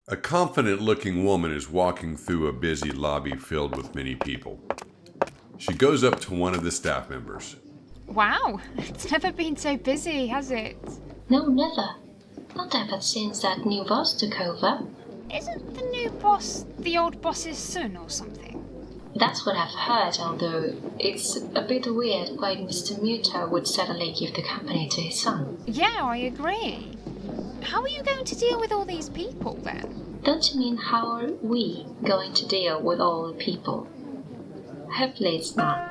A confident-looking woman is walking through a busy lobby filled with many people. She goes up to one of the staff members. Wow, it's never been so busy, has it? No, never. Not ever since that new boss took over. Isn't the new boss the old boss's son or something? That's what I've heard, although it's a bit weird why Mr. Muto would suddenly give the company to his son. Yeah, I agree. How are you going to deal with all these people then? Don't you mean how are we going to deal with all the people? Hopefully it's not.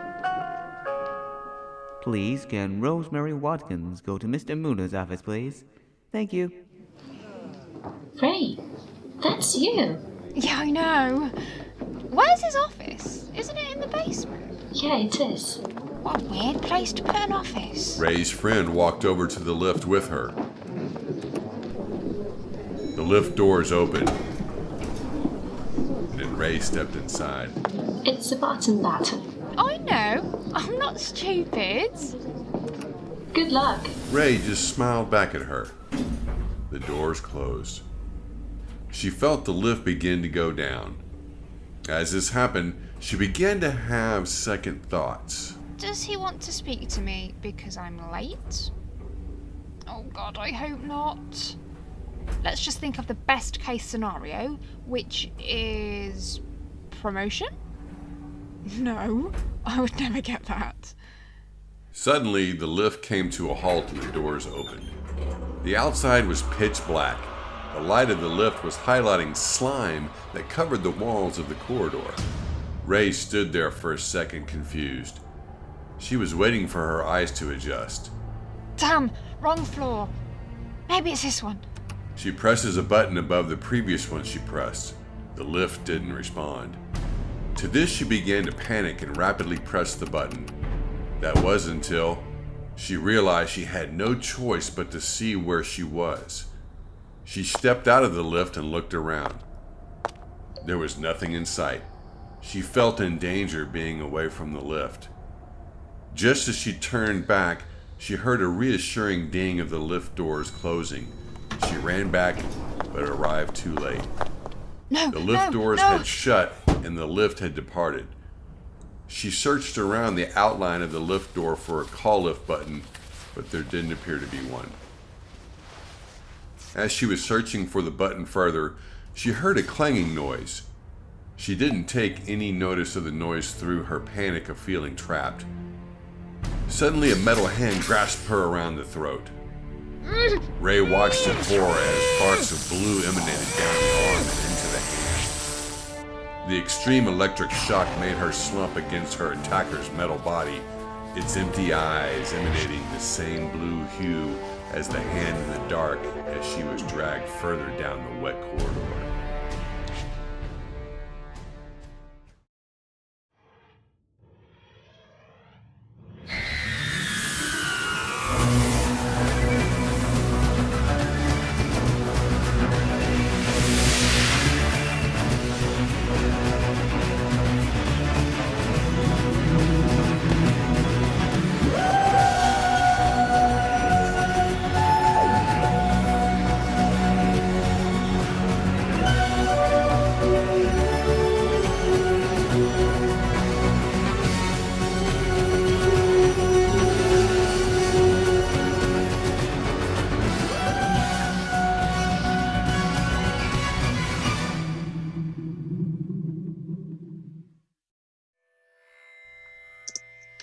Please, can Rosemary Watkins go to Mr. Muno's office, please? Thank you. Ray, that's you. Yeah, I know. Where's his office? Isn't it in the basement? Yeah, it is. What a weird place to put an office. Ray's friend walked over to the lift with her. The lift doors opened, and Ray stepped inside. It's a button. I know. I'm not stupid. Good luck. Ray just smiled back at her. The doors closed. She felt the lift begin to go down. As this happened, she began to have second thoughts. Does he want to speak to me because I'm late? Oh God, I hope not. Let's just think of the best case scenario, which is promotion? No, I would never get that. Suddenly, the lift came to a halt and the doors opened. The outside was pitch black. The light of the lift was highlighting slime that covered the walls of the corridor. Ray stood there for a second, confused. She was waiting for her eyes to adjust. Damn, wrong floor. Maybe it's this one. She presses a button above the previous one she pressed. The lift didn't respond. To this, she began to panic and rapidly pressed the button. That was until she realized she had no choice but to see where she was. She stepped out of the lift and looked around. There was nothing in sight. She felt in danger being away from the lift. Just as she turned back, she heard a reassuring ding of the lift doors closing. She ran back, but arrived too late. The lift doors had shut and the lift had departed. She searched around the outline of the lift door for a call lift button, but there didn't appear to be one. As she was searching for the button further, she heard a clanging noise. She didn't take any notice of the noise through her panic of feeling trapped. Suddenly, a metal hand grasped her around the throat. Ray watched in horror as sparks of blue emanated down the arm and into the hand. The extreme electric shock made her slump against her attacker's metal body, its empty eyes emanating the same blue hue as the hand in the dark as she was dragged further down the wet corridor.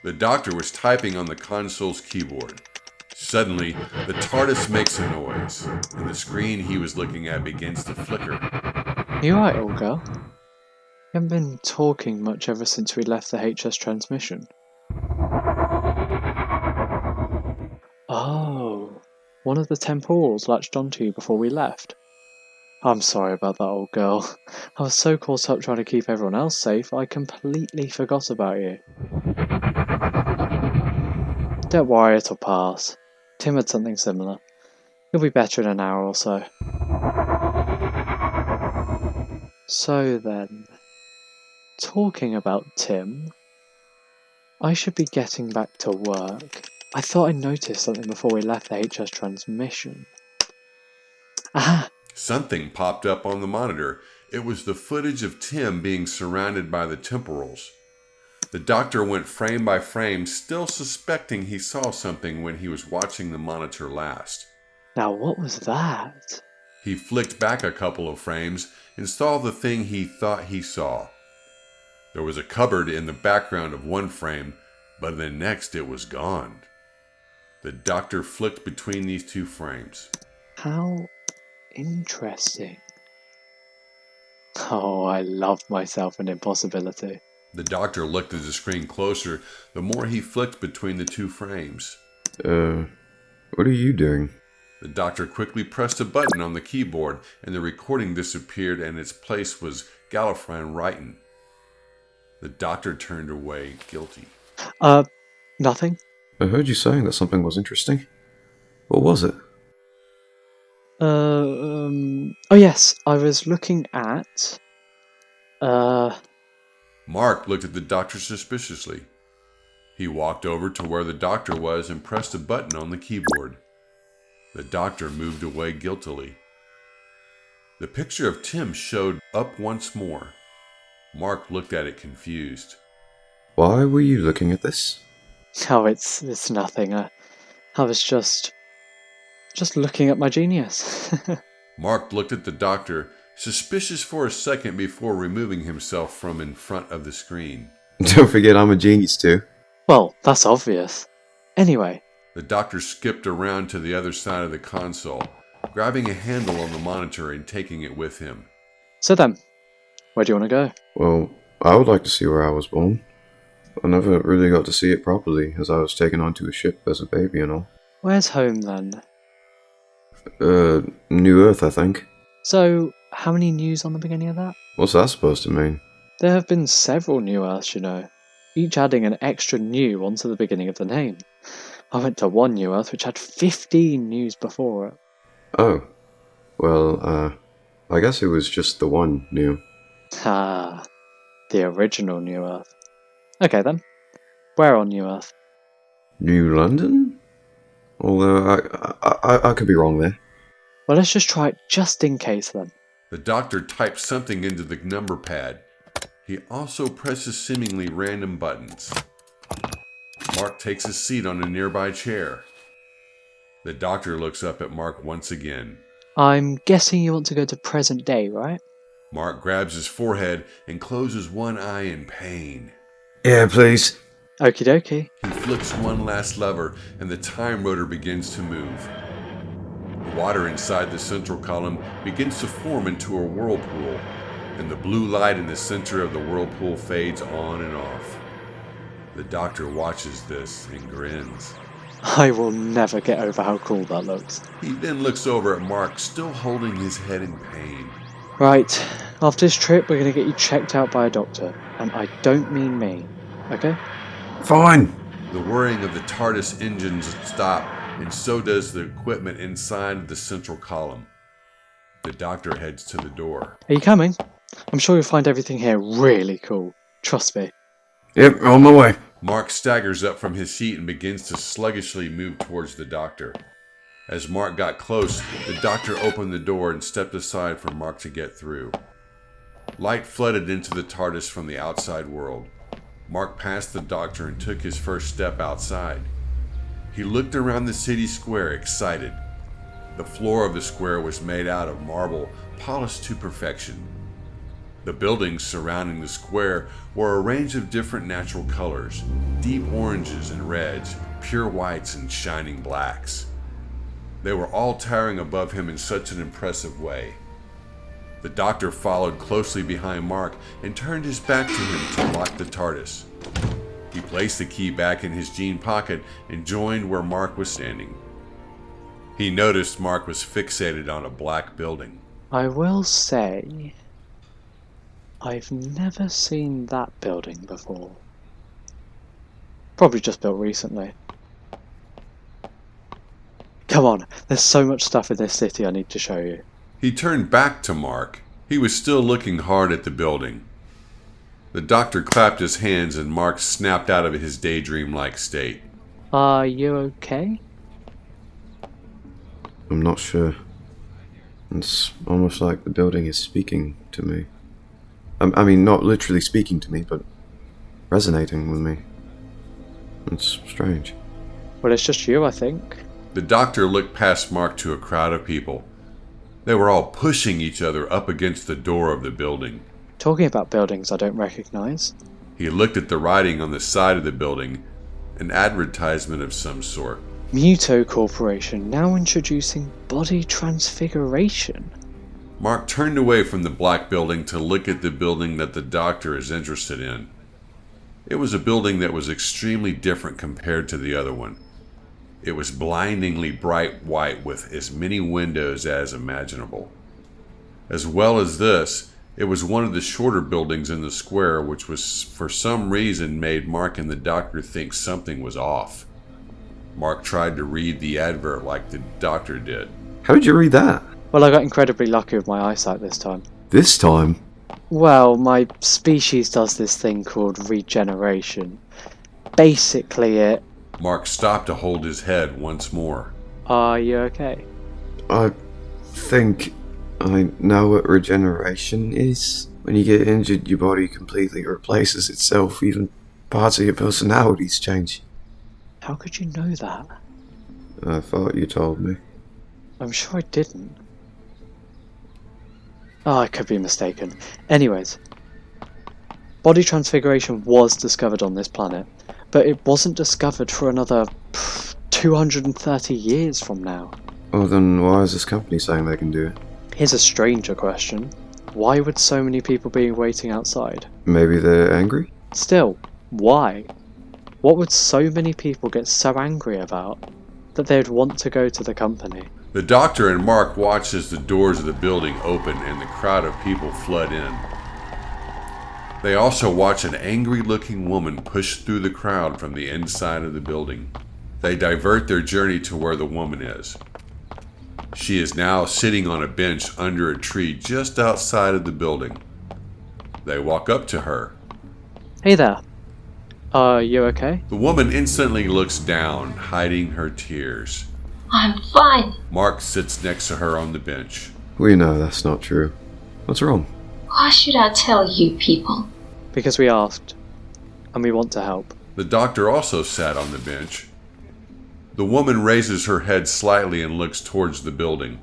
The doctor was typing on the console's keyboard. Suddenly, the TARDIS makes a noise, and the screen he was looking at begins to flicker. You alright, old girl? You haven't been talking much ever since we left the HS transmission. Oh, one of the temporals latched onto you before we left. I'm sorry about that, old girl. I was so caught up trying to keep everyone else safe, I completely forgot about you. Don't worry, it'll pass. Tim had something similar. He'll be better in an hour or so. So then, talking about Tim, I should be getting back to work. I thought I noticed something before we left the HS transmission. Aha! Something popped up on the monitor. It was the footage of Tim being surrounded by the temporals. The doctor went frame by frame, still suspecting he saw something when he was watching the monitor last. Now what was that? He flicked back a couple of frames and saw the thing he thought he saw. There was a cupboard in the background of one frame, but the next it was gone. The doctor flicked between these two frames. How interesting. Oh, I love myself an impossibility. The doctor looked at the screen closer the more he flicked between the two frames. What are you doing? The doctor quickly pressed a button on the keyboard and the recording disappeared and its place was Gallifreyan writing. The doctor turned away, guilty. Nothing? I heard you saying that something was interesting. What was it? Oh yes, I was looking at... Mark looked at the doctor suspiciously. He walked over to where the doctor was and pressed a button on the keyboard. The doctor moved away guiltily. The picture of Tim showed up once more. Mark looked at it confused. Why were you looking at this? Oh, it's nothing. I was just looking at my genius. Mark looked at the doctor, suspicious for a second before removing himself from in front of the screen. Don't forget I'm a genius too. Well, that's obvious. Anyway. The doctor skipped around to the other side of the console, grabbing a handle on the monitor and taking it with him. So then, where do you want to go? Well, I would like to see where I was born. I never really got to see it properly, as I was taken onto a ship as a baby and all. Where's home then? New Earth, I think. So, how many news on the beginning of that? What's that supposed to mean? There have been several New Earths, you know, each adding an extra new onto the beginning of the name. I went to one New Earth which had 15 news before it. Oh. Well, I guess it was just the one new. Ah, the original New Earth. Okay then, where on New Earth? New London? Although, I could be wrong there. Well, let's just try it just in case then. The doctor typed something into the number pad. He also presses seemingly random buttons. Mark takes a seat on a nearby chair. The doctor looks up at Mark once again. I'm guessing you want to go to present day, right? Mark grabs his forehead and closes one eye in pain. Yeah, please. Okie dokie. He flicks one last lever and the time rotor begins to move. The water inside the central column begins to form into a whirlpool, and the blue light in the center of the whirlpool fades on and off. The doctor watches this and grins. I will never get over how cool that looks. He then looks over at Mark, still holding his head in pain. Right, after this trip we're going to get you checked out by a doctor. And I don't mean me, okay? Fine. The whirring of the TARDIS engines stop, and so does the equipment inside the central column. The doctor heads to the door. Are you coming? I'm sure you'll find everything here really cool. Trust me. Yep, on my way. Mark staggers up from his seat and begins to sluggishly move towards the doctor. As Mark got close, the doctor opened the door and stepped aside for Mark to get through. Light flooded into the TARDIS from the outside world. Mark passed the doctor and took his first step outside. He looked around the city square, excited. The floor of the square was made out of marble, polished to perfection. The buildings surrounding the square were a range of different natural colors, deep oranges and reds, pure whites and shining blacks. They were all towering above him in such an impressive way. The doctor followed closely behind Mark and turned his back to him to lock the TARDIS. He placed the key back in his jean pocket and joined where Mark was standing. He noticed Mark was fixated on a black building. I will say, I've never seen that building before. Probably just built recently. Come on, there's so much stuff in this city I need to show you. He turned back to Mark. He was still looking hard at the building. The doctor clapped his hands and Mark snapped out of his daydream-like state. Are you okay? I'm not sure. It's almost like the building is speaking to me. I mean, not literally speaking to me, but resonating with me. It's strange. Well, it's just you, I think. The doctor looked past Mark to a crowd of people. They were all pushing each other up against the door of the building. Talking about buildings I don't recognize. He looked at the writing on the side of the building, an advertisement of some sort. Muto Corporation now introducing body transfiguration. Mark turned away from the black building to look at the building that the doctor is interested in. It was a building that was extremely different compared to the other one. It was blindingly bright white with as many windows as imaginable. As well as this, it was one of the shorter buildings in the square, which was for some reason made Mark and the doctor think something was off. Mark tried to read the advert like the doctor did. How did you read that? Well, I got incredibly lucky with my eyesight this time. This time? Well, my species does this thing called regeneration. Basically it... Mark stopped to hold his head once more. Are you okay? I think I know what regeneration is. When you get injured, your body completely replaces itself. Even parts of your personalities change. How could you know that? I thought you told me. I'm sure I didn't. Oh, I could be mistaken. Anyways, body transfiguration was discovered on this planet, but it wasn't discovered for another 230 years from now. Oh, then why is this company saying they can do it? Here's a stranger question. Why would so many people be waiting outside? Maybe they're angry? Still, why? What would so many people get so angry about that they'd want to go to the company? The doctor and Mark watched as the doors of the building open and the crowd of people flood in. They also watch an angry-looking woman push through the crowd from the inside of the building. They divert their journey to where the woman is. She is now sitting on a bench under a tree just outside of the building. They walk up to her. Hey there. Are you okay? The woman instantly looks down, hiding her tears. I'm fine. Mark sits next to her on the bench. We know that's not true. What's wrong? Why should I tell you people? Because we asked, and we want to help. The doctor also sat on the bench. The woman raises her head slightly and looks towards the building.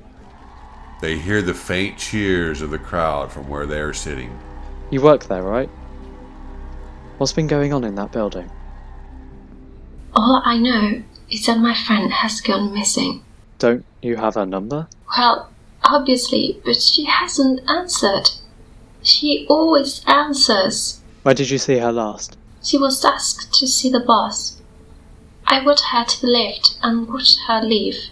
They hear the faint cheers of the crowd from where they are sitting. You work there, right? What's been going on in that building? All I know is that my friend has gone missing. Don't you have her number? Well, obviously, but she hasn't answered. She always answers. Where did you see her last? She was asked to see the boss. I watched her to the lift and watched her leave.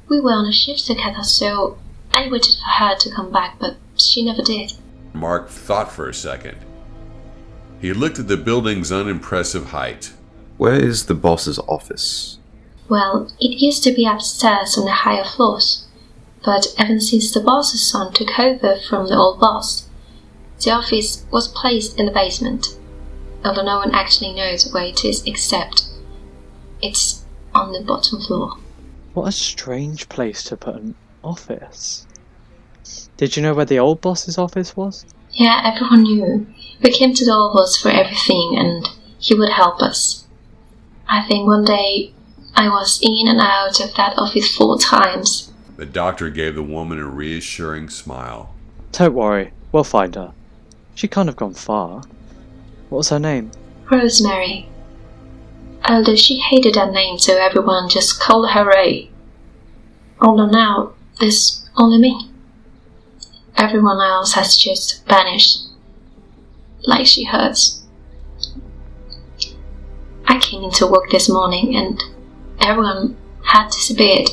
We were on a shift together, so I waited for her to come back, but she never did. Mark thought for a second. He looked at the building's unimpressive height. Where is the boss's office? Well, it used to be upstairs on the higher floors, but ever since the boss's son took over from the old boss, the office was placed in the basement, although no one actually knows where it is except it's on the bottom floor. What a strange place to put an office. Did you know where the old boss's office was? Yeah, everyone knew. We came to the old boss for everything and he would help us. I think one day I was in and out of that office 4 times. The doctor gave the woman a reassuring smile. Don't worry, we'll find her. She can't have gone far. What was her name? Rosemary. Although she hated that name, so everyone just called her Ray. Although now, there's only me. Everyone else has just vanished. Like she hurts. I came into work this morning and everyone had disappeared.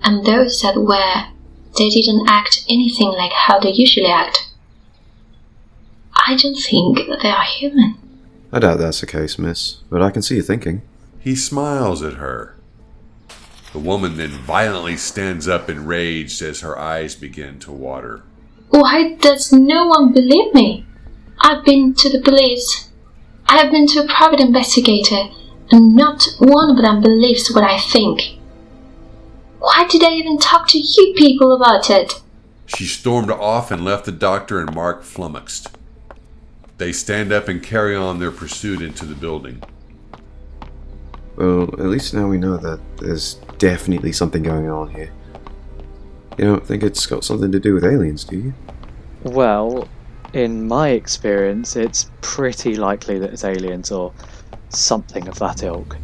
And those that were, they didn't act anything like how they usually act. I don't think they are human. I doubt that's the case, miss, but I can see you thinking. He smiles at her. The woman then violently stands up enraged as her eyes begin to water. Why does no one believe me? I've been to the police. I have been to a private investigator, and not one of them believes what I think. Why did I even talk to you people about it? She stormed off and left the doctor and Mark flummoxed. They stand up and carry on their pursuit into the building. Well, at least now we know that there's definitely something going on here. You don't think it's got something to do with aliens, do you? Well, in my experience, it's pretty likely that it's aliens or something of that ilk.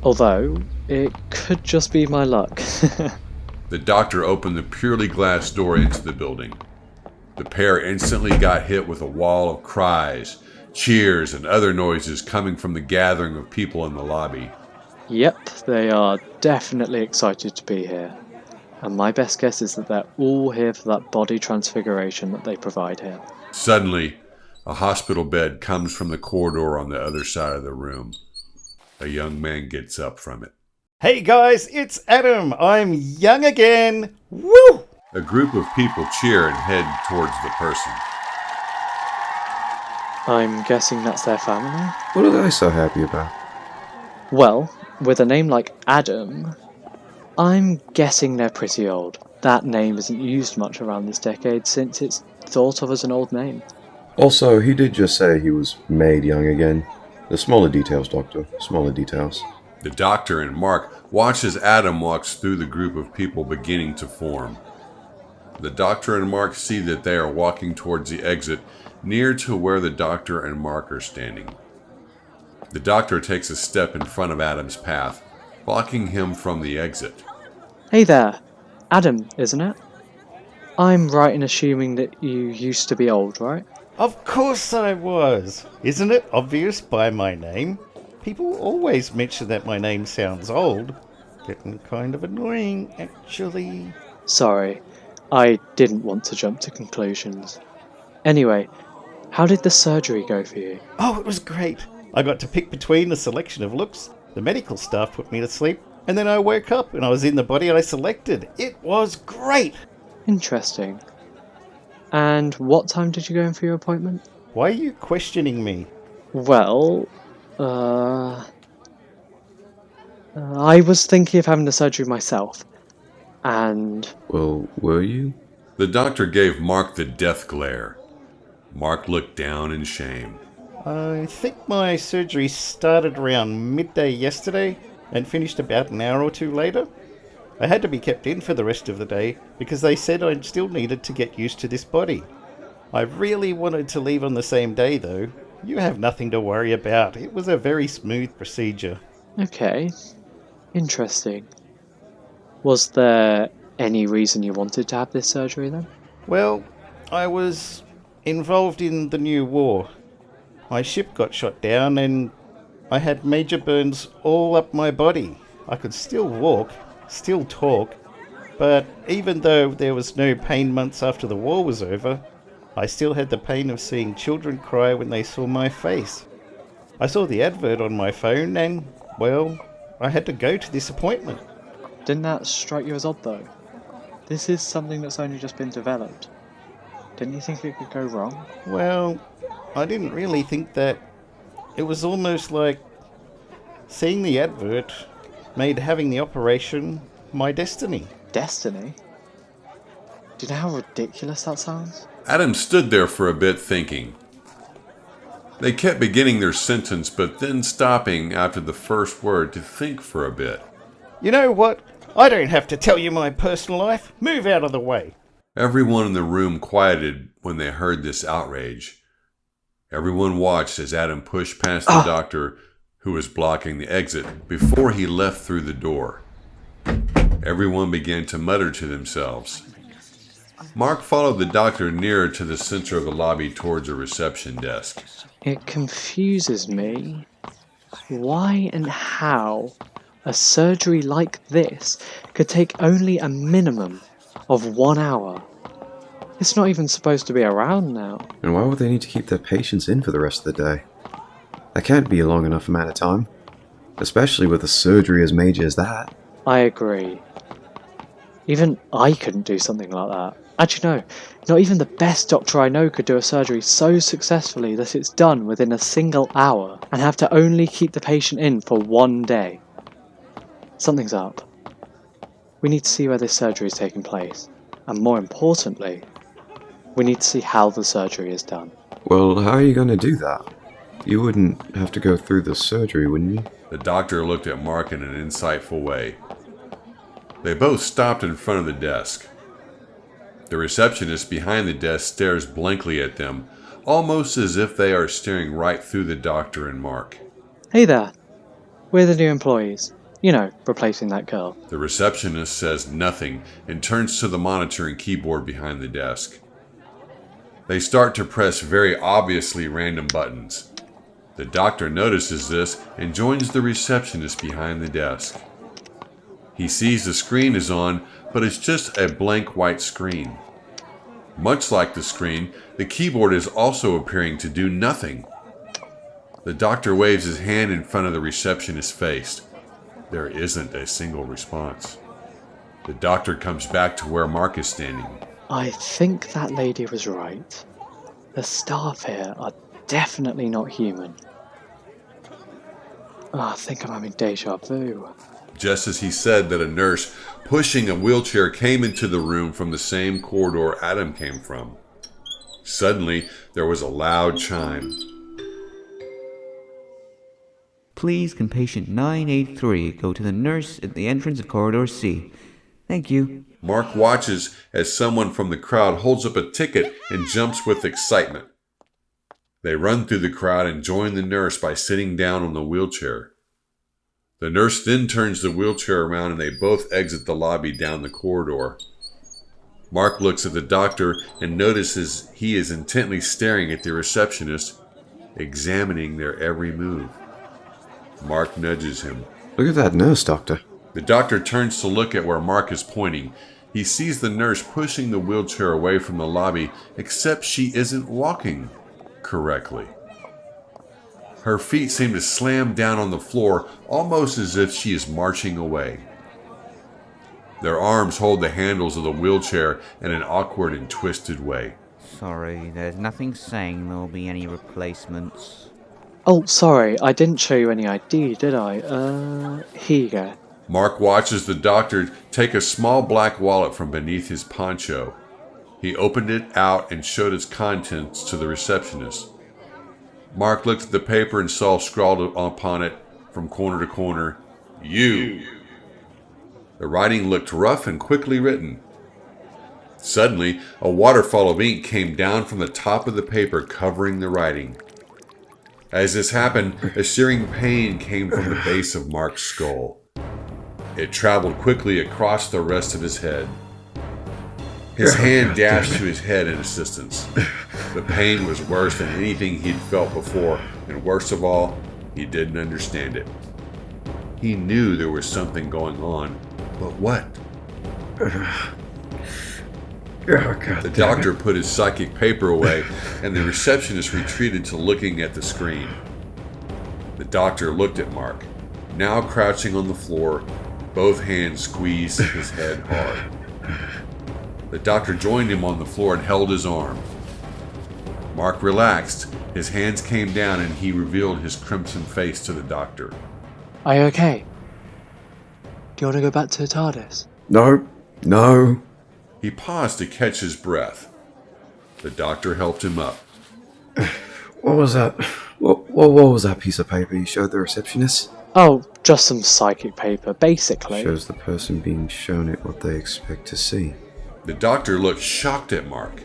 Although, it could just be my luck. The doctor opened the purely glass door into the building. The pair instantly got hit with a wall of cries, cheers, and other noises coming from the gathering of people in the lobby. Yep, they are definitely excited to be here. And my best guess is that they're all here for that body transfiguration that they provide here. Suddenly, a hospital bed comes from the corridor on the other side of the room. A young man gets up from it. Hey guys, it's Adam. I'm young again. Woo! A group of people cheer and head towards the person. I'm guessing that's their family? What are they so happy about? Well, with a name like Adam, I'm guessing they're pretty old. That name isn't used much around this decade since it's thought of as an old name. Also, he did just say he was made young again. The smaller details, Doctor. Smaller details. The doctor and Mark watch as Adam walks through the group of people beginning to form. The doctor and Mark see that they are walking towards the exit near to where the doctor and Mark are standing. The doctor takes a step in front of Adam's path, blocking him from the exit. Hey there, Adam, isn't it? I'm right in assuming that you used to be old, right? Of course I was. Isn't it obvious by my name? People always mention that my name sounds old. Getting kind of annoying, actually. Sorry, I didn't want to jump to conclusions. Anyway, how did the surgery go for you? Oh, it was great. I got to pick between a selection of looks. The medical staff put me to sleep, and then I woke up and I was in the body I selected. It was great. Interesting. And what time did you go in for your appointment? Why are you questioning me? Well, I was thinking of having the surgery myself, and... Well, were you? The doctor gave Mark the death glare. Mark looked down in shame. I think my surgery started around midday yesterday and finished about an hour or two later. I had to be kept in for the rest of the day because they said I still needed to get used to this body. I really wanted to leave on the same day though. You have nothing to worry about. It was a very smooth procedure. Okay, interesting. Was there any reason you wanted to have this surgery then? Well, I was involved in the new war. My ship got shot down and I had major burns all up my body. I could still walk, still talk, but even though there was no pain months after the war was over, I still had the pain of seeing children cry when they saw my face. I saw the advert on my phone and, well, I had to go to this appointment. Didn't that strike you as odd though? This is something that's only just been developed. Didn't you think it could go wrong? Well, I didn't really think that. It was almost like seeing the advert made having the operation my destiny. Destiny? Do you know how ridiculous that sounds? Adam stood there for a bit thinking. They kept beginning their sentence but then stopping after the first word to think for a bit. You know what? I don't have to tell you my personal life. Move out of the way. Everyone in the room quieted when they heard this outrage. Everyone watched as Adam pushed past the doctor who was blocking the exit before he left through the door. Everyone began to mutter to themselves. Mark followed the doctor nearer to the center of the lobby towards a reception desk. It confuses me. Why and how a surgery like this could take only a minimum of 1 hour? It's not even supposed to be around now. And why would they need to keep their patients in for the rest of the day? That can't be a long enough amount of time. Especially with a surgery as major as that. I agree. Even I couldn't do something like that. Actually no, not even the best doctor I know could do a surgery so successfully that it's done within a single hour and have to only keep the patient in for 1 day. Something's up. we need to see where this surgery is taking place. And more importantly, we need to see how the surgery is done. Well, how are you going to do that? You wouldn't have to go through the surgery, wouldn't you? The doctor looked at Mark in an insightful way. They both stopped in front of the desk. The receptionist behind the desk stares blankly at them, almost as if they are staring right through the doctor and Mark. Hey there. We're the new employees. You know, replacing that girl. The receptionist says nothing and turns to the monitor and keyboard behind the desk. They start to press very obviously random buttons. The doctor notices this and joins the receptionist behind the desk. He sees the screen is on, but it's just a blank white screen. Much like the screen, the keyboard is also appearing to do nothing. The doctor waves his hand in front of the receptionist's face. There isn't a single response. The doctor comes back to where Mark is standing. I think that lady was right. The staff here are definitely not human. I think I'm having deja vu. Just as he said that, a nurse pushing a wheelchair came into the room from the same corridor Adam came from. Suddenly, there was a loud chime. Please, can patient 983 go to the nurse at the entrance of corridor C? Thank you. Mark watches as someone from the crowd holds up a ticket and jumps with excitement. They run through the crowd and join the nurse by sitting down on the wheelchair. The nurse then turns the wheelchair around and they both exit the lobby down the corridor. Mark looks at the doctor and notices he is intently staring at the receptionist, examining their every move. Mark nudges him. Look at that nurse, Doctor. The doctor turns to look at where Mark is pointing. He sees the nurse pushing the wheelchair away from the lobby, except she isn't walking correctly. Her feet seem to slam down on the floor, almost as if she is marching away. Their arms hold the handles of the wheelchair in an awkward and twisted way. Sorry, there's nothing saying there'll be any replacements. Oh, sorry, I didn't show you any ID, did I? Here you go. Mark watches the doctor take a small black wallet from beneath his poncho. He opened it out and showed its contents to the receptionist. Mark looked at the paper and saw scrawled upon it from corner to corner, "You." The writing looked rough and quickly written. Suddenly, a waterfall of ink came down from the top of the paper covering the writing. As this happened, a searing pain came from the base of Mark's skull. It traveled quickly across the rest of his head. His hand dashed to his head in assistance. The pain was worse than anything he'd felt before, and worst of all, he didn't understand it. He knew there was something going on, but what? The doctor put his psychic paper away, and the receptionist retreated to looking at the screen. The doctor looked at Mark, now crouching on the floor, both hands squeezed his head hard. The doctor joined him on the floor and held his arm. Mark relaxed, his hands came down, and he revealed his crimson face to the doctor. Are you okay? Do you want to go back to the TARDIS? No. He paused to catch his breath. The doctor helped him up. What was that? What was that piece of paper you showed the receptionist? Oh, just some psychic paper, basically. Shows the person being shown it what they expect to see. The doctor looked shocked at Mark.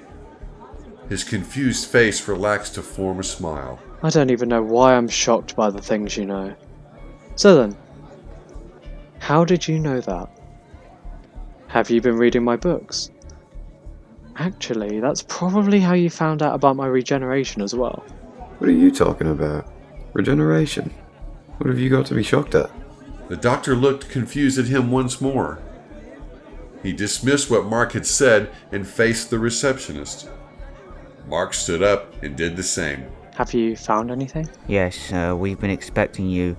His confused face relaxed to form a smile. I don't even know why I'm shocked by the things you know. So then, how did you know that? Have you been reading my books? Actually, that's probably how you found out about my regeneration as well. What are you talking about? Regeneration? What have you got to be shocked at? The doctor looked confused at him once more. He dismissed what Mark had said and faced the receptionist. Mark stood up and did the same. Have you found anything? Yes, we've been expecting you.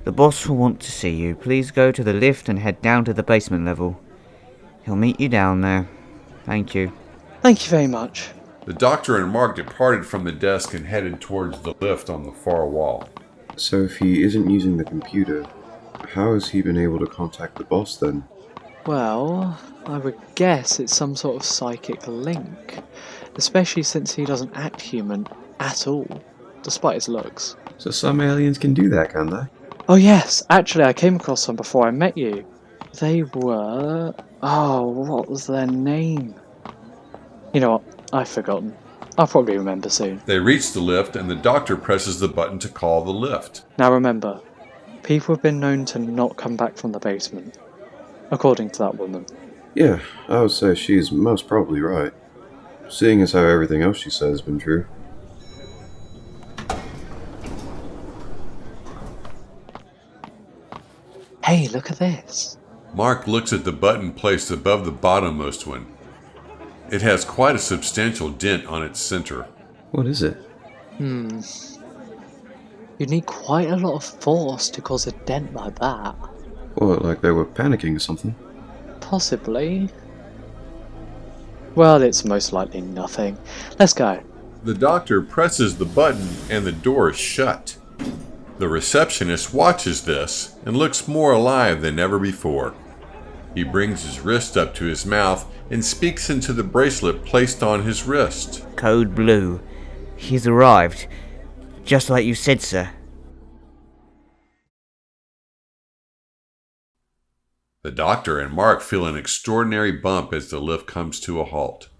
The boss will want to see you. Please go to the lift and head down to the basement level. He'll meet you down there. Thank you. Thank you very much. The doctor and Mark departed from the desk and headed towards the lift on the far wall. So if he isn't using the computer, how has he been able to contact the boss then? Well, I would guess it's some sort of psychic link, especially since he doesn't act human at all, despite his looks. So some aliens can do that, can they? Oh yes, actually I came across some before I met you. They were... oh, what was their name? You know what, I've forgotten. I'll probably remember soon. They reach the lift and the doctor presses the button to call the lift. Now remember, people have been known to not come back from the basement, according to that woman. Yeah, I would say she's most probably right. Seeing as how everything else she said has been true. Hey, look at this. Mark looks at the button placed above the bottommost one. It has quite a substantial dent on its center. What is it? You'd need quite a lot of force to cause a dent like that. What, like they were panicking or something? Possibly. Well, it's most likely nothing. Let's go. The doctor presses the button and the door is shut. The receptionist watches this and looks more alive than ever before. He brings his wrist up to his mouth and speaks into the bracelet placed on his wrist. Code Blue. He's arrived. Just like you said, sir. The doctor and Mark feel an extraordinary bump as the lift comes to a halt.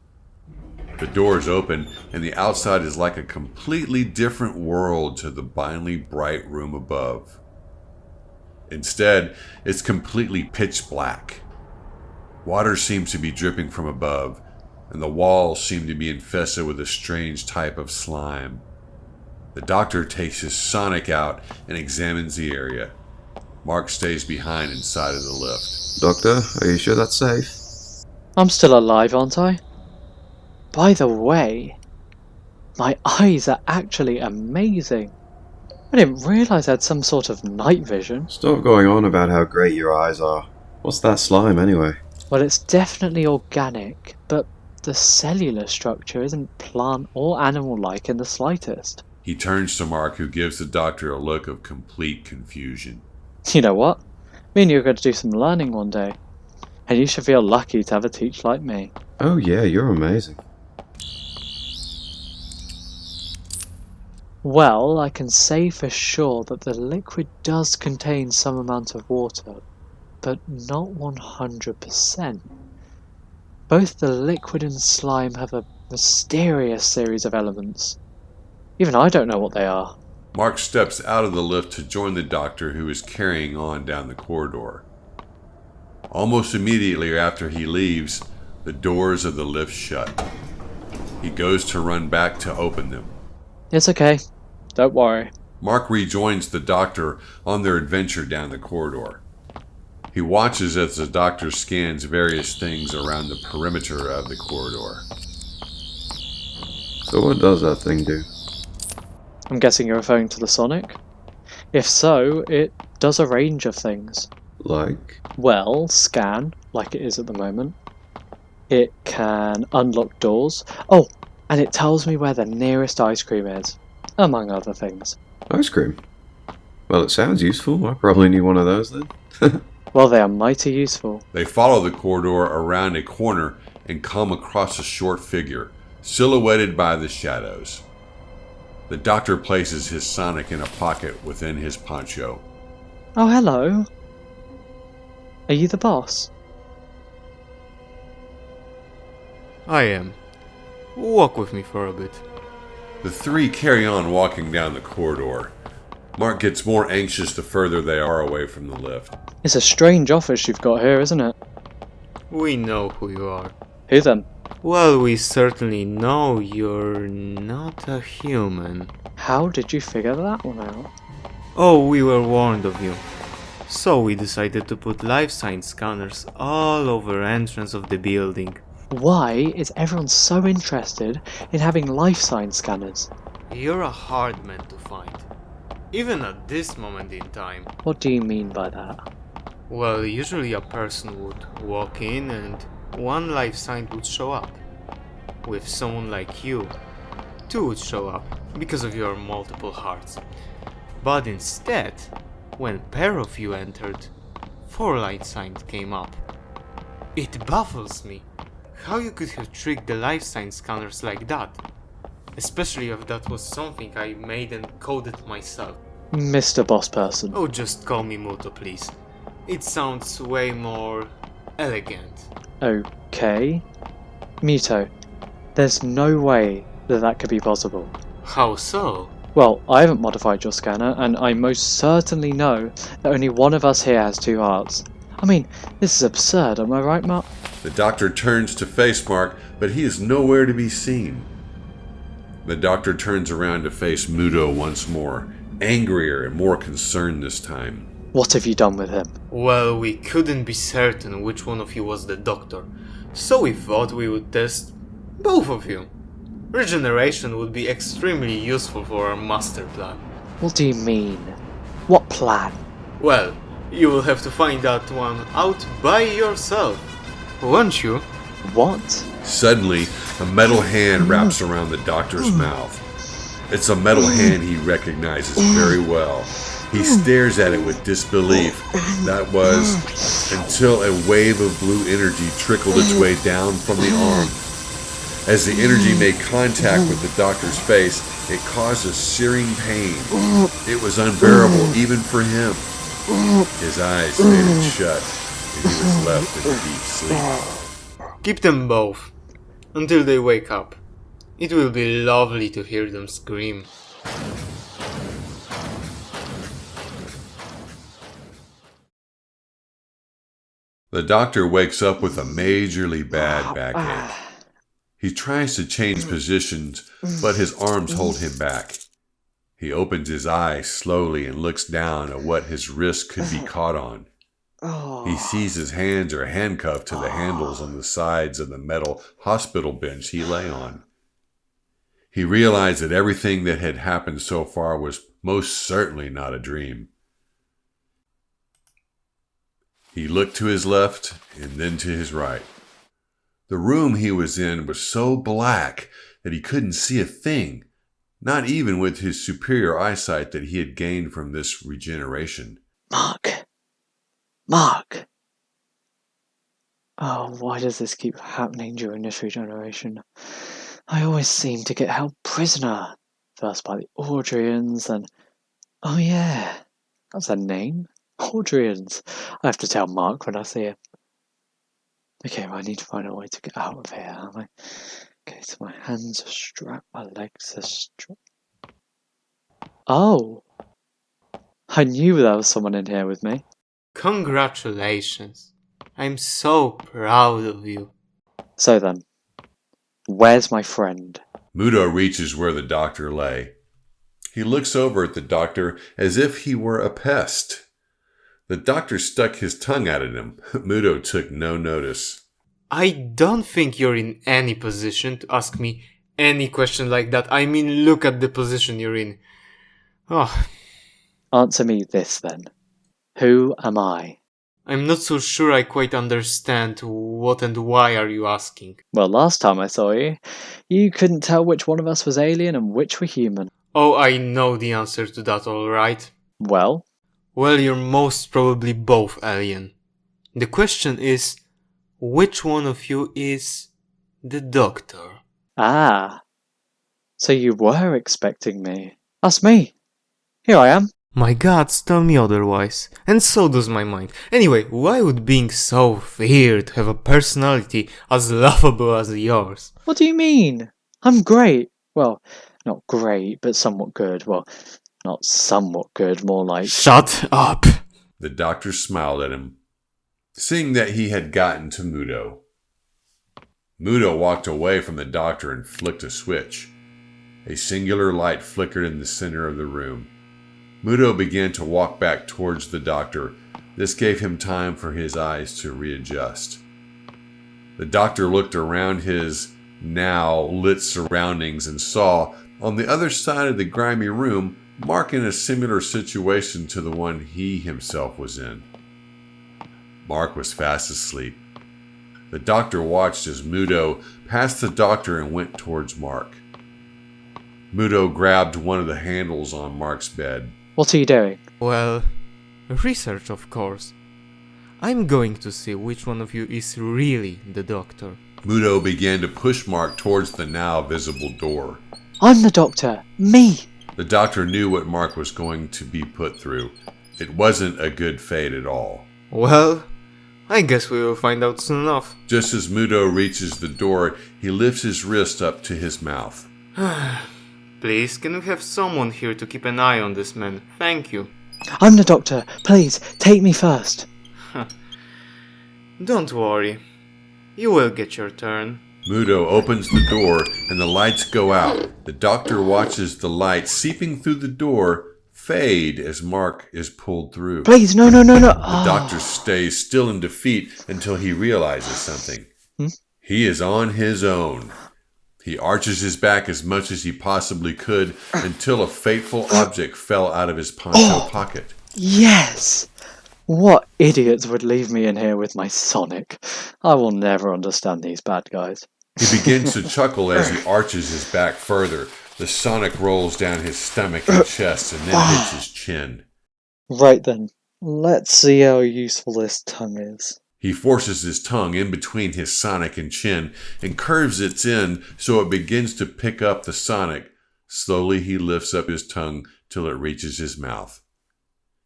The doors open and the outside is like a completely different world to the blindly bright room above. Instead, it's completely pitch black. Water seems to be dripping from above, and the walls seem to be infested with a strange type of slime. The doctor takes his sonic out and examines the area. Mark stays behind inside of the lift. Doctor, are you sure that's safe? I'm still alive, aren't I? By the way, my eyes are actually amazing. I didn't realise I had some sort of night vision. Stop going on about how great your eyes are. What's that slime anyway? Well, it's definitely organic, but the cellular structure isn't plant or animal-like in the slightest. He turns to Mark, who gives the doctor a look of complete confusion. You know what? Me and you are going to do some learning one day. And you should feel lucky to have a teacher like me. Oh yeah, you're amazing. Well, I can say for sure that the liquid does contain some amount of water, but not 100%. Both the liquid and slime have a mysterious series of elements. Even I don't know what they are. Mark steps out of the lift to join the doctor, who is carrying on down the corridor. Almost immediately after he leaves, the doors of the lift shut. He goes to run back to open them. It's okay. Don't worry. Mark rejoins the doctor on their adventure down the corridor. He watches as the doctor scans various things around the perimeter of the corridor. So what does that thing do? I'm guessing you're referring to the Sonic? If so, it does a range of things. Like? Well, scan, like it is at the moment. It can unlock doors. Oh, and it tells me where the nearest ice cream is, among other things. Ice cream? Well, it sounds useful. I probably need one of those then. Well, they are mighty useful. They follow the corridor around a corner and come across a short figure, silhouetted by the shadows. The doctor places his sonic in a pocket within his poncho. Oh, hello. Are you the boss? I am. Walk with me for a bit. The three carry on walking down the corridor. Mark gets more anxious the further they are away from the lift. It's a strange office you've got here, isn't it? We know who you are. Who then? Well, we certainly know you're not a human. How did you figure that one out? Oh, we were warned of you. So we decided to put life sign scanners all over entrance of the building. Why is everyone so interested in having life sign scanners? You're a hard man to find. Even at this moment in time. What do you mean by that? Well, usually a person would walk in and one life sign would show up. With someone like you, two would show up because of your multiple hearts. But instead, when a pair of you entered, 4 light signs came up. It baffles me how you could have tricked the life sign scanners like that. Especially if that was something I made and coded myself. Mr. Boss Person. Oh, just call me Muto, please. It sounds way more elegant. Okay. Muto, there's no way that could be possible. How so? Well, I haven't modified your scanner, and I most certainly know that only one of us here has 2 hearts. I mean, this is absurd, am I right, Mark? The doctor turns to face Mark, but he is nowhere to be seen. The doctor turns around to face Muto once more, angrier and more concerned this time. What have you done with him? Well, we couldn't be certain which one of you was the doctor, so we thought we would test both of you. Regeneration would be extremely useful for our master plan. What do you mean? What plan? Well, you will have to find that one out by yourself, won't you? What? Suddenly, a metal hand wraps around the doctor's mouth. It's a metal hand he recognizes very well. He stares at it with disbelief. That was until a wave of blue energy trickled its way down from the arm. As the energy made contact with the doctor's face, it caused a searing pain. It was unbearable even for him. His eyes faded shut, and he was left in deep sleep. Keep them both, until they wake up. It will be lovely to hear them scream. The doctor wakes up with a majorly bad backache. He tries to change positions, but his arms hold him back. He opens his eyes slowly and looks down at what his wrist could be caught on. He sees his hands are handcuffed to the handles on the sides of the metal hospital bench he lay on. He realized that everything that had happened so far was most certainly not a dream. He looked to his left and then to his right. The room he was in was so black that he couldn't see a thing, not even with his superior eyesight that he had gained from this regeneration. Mark! Oh, why does this keep happening during this regeneration? I always seem to get held prisoner. First by the Audrians, then... Oh yeah, that's their name? Audrians. I have to tell Mark when I see him. Okay, well, I need to find a way to get out of here. Okay, so my hands are strapped, my legs are strapped. Oh! I knew there was someone in here with me. Congratulations. I'm so proud of you. So then, where's my friend? Muto reaches where the doctor lay. He looks over at the doctor as if he were a pest. The doctor stuck his tongue out at him. Muto took no notice. I don't think you're in any position to ask me any question like that. I mean, look at the position you're in. Oh. Answer me this then. Who am I? I'm not so sure I quite understand what and why are you asking. Well, last time I saw you, you couldn't tell which one of us was alien and which were human. Oh, I know the answer to that, alright. Well? Well, you're most probably both alien. The question is, which one of you is the doctor? Ah. So you were expecting me. That's me. Here I am. My gods tell me otherwise, and so does my mind. Anyway, why would being so weird have a personality as laughable as yours? What do you mean? I'm great. Well, not great, but somewhat good. Well, not somewhat good, more like... Shut up! The doctor smiled at him, seeing that he had gotten to Muto. Muto walked away from the doctor and flicked a switch. A singular light flickered in the center of the room. Muto began to walk back towards the doctor. This gave him time for his eyes to readjust. The doctor looked around his now lit surroundings and saw, on the other side of the grimy room, Mark in a similar situation to the one he himself was in. Mark was fast asleep. The doctor watched as Muto passed the doctor and went towards Mark. Muto grabbed one of the handles on Mark's bed. What are you doing? Well, research, of course. I'm going to see which one of you is really the doctor. Muto began to push Mark towards the now visible door. I'm the doctor! Me! The doctor knew what Mark was going to be put through. It wasn't a good fate at all. Well, I guess we will find out soon enough. Just as Muto reaches the door, he lifts his wrist up to his mouth. Please, can we have someone here to keep an eye on this man? Thank you. I'm the doctor! Please, take me first! Don't worry. You will get your turn. Muto opens the door and the lights go out. The doctor watches the light seeping through the door fade as Mark is pulled through. Please, no! The doctor stays still in defeat until he realizes something. He is on his own. He arches his back as much as he possibly could until a fateful object fell out of his poncho pocket. Yes! What idiots would leave me in here with my Sonic? I will never understand these bad guys. He begins to chuckle as he arches his back further. The Sonic rolls down his stomach and chest and then hits his chin. Right then, let's see how useful this tongue is. He forces his tongue in between his Sonic and chin and curves its end so it begins to pick up the Sonic. Slowly he lifts up his tongue till it reaches his mouth.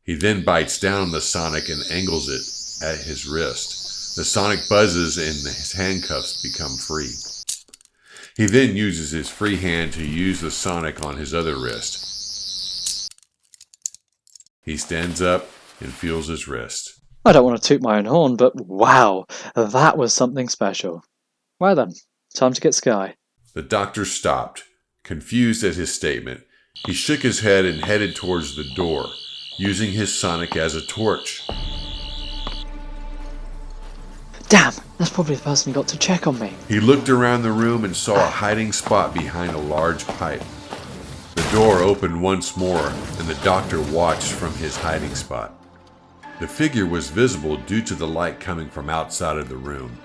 He then bites down on the Sonic and angles it at his wrist. The Sonic buzzes and his handcuffs become free. He then uses his free hand to use the Sonic on his other wrist. He stands up and feels his wrist. I don't want to toot my own horn, but wow, that was something special. Right then, time to get Sky. The doctor stopped, confused at his statement. He shook his head and headed towards the door, using his Sonic as a torch. Damn, that's probably the person who got to check on me. He looked around the room and saw a hiding spot behind a large pipe. The door opened once more, and the doctor watched from his hiding spot. The figure was visible due to the light coming from outside of the room.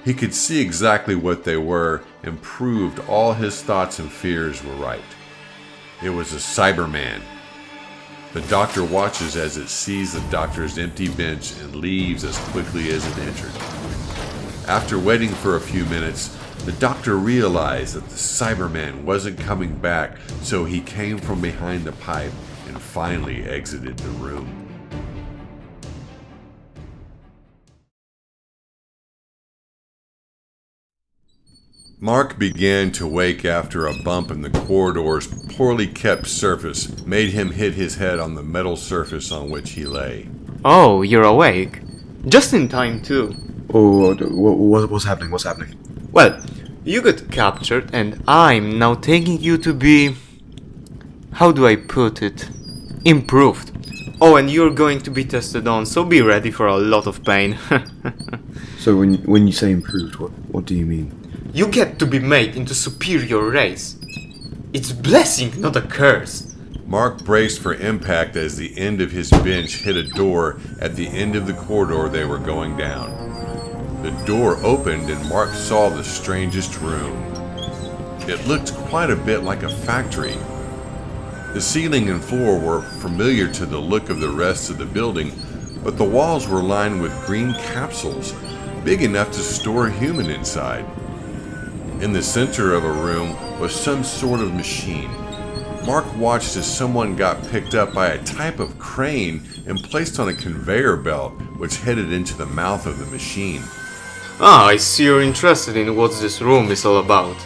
He could see exactly what they were and proved all his thoughts and fears were right. It was a Cyberman. The doctor watches as it sees the doctor's empty bench and leaves as quickly as it entered. After waiting for a few minutes, the doctor realized that the Cyberman wasn't coming back, so he came from behind the pipe and finally exited the room. Mark began to wake after a bump in the corridor's poorly kept surface made him hit his head on the metal surface on which he lay. Oh, you're awake. Just in time too. Oh, what's happening? What's happening? Well, you got captured and I'm now taking you to be... how do I put it? Improved. Oh, and you're going to be tested on, so be ready for a lot of pain. So when you say improved, what do you mean? You get to be made into superior race. It's a blessing, not a curse. Mark braced for impact as the end of his bench hit a door at the end of the corridor they were going down. The door opened and Mark saw the strangest room. It looked quite a bit like a factory. The ceiling and floor were familiar to the look of the rest of the building, but the walls were lined with green capsules, big enough to store a human inside. In the center of a room was some sort of machine. Mark watched as someone got picked up by a type of crane and placed on a conveyor belt, which headed into the mouth of the machine. Ah, I see you're interested in what this room is all about.